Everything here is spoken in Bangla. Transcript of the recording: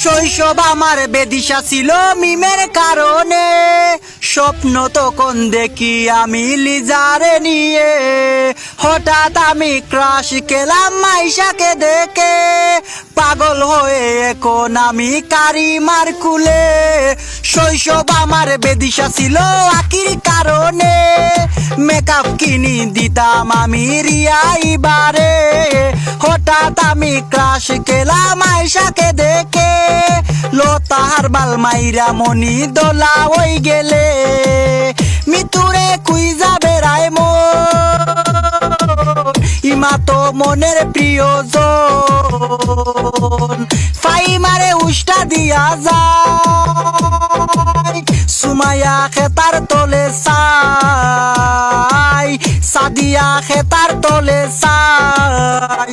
শৈশব আমার বেদিশা ছিল মিমের কারণে, স্বপ্ন তখন দেখি আমি লিজারে নিয়ে, হঠাৎ আমি ক্রাশ খেলাম মাইশাকে দেখে, পাগল হয়ে এখন আমি কারিমার কুলে। শৈশব আমার বেদিশা ছিল আকির কারণে, মেকআপ কিনি দিতাম আমি রিয়াইবারে, হঠাৎ আমি ক্রাশ খেলাম আয়শাকে দেখে, লতাহার বাল মাইরা মনি দোলা ওই গেলে, মিতুরে কুই যাবে রায় ইমা তো মনের প্রিয়জন, ফাই মারে উষ্টা দিয়া যায়, সুমাইয়া খেতার তলে সাই, সাদিয়া খেতার তলে সাই।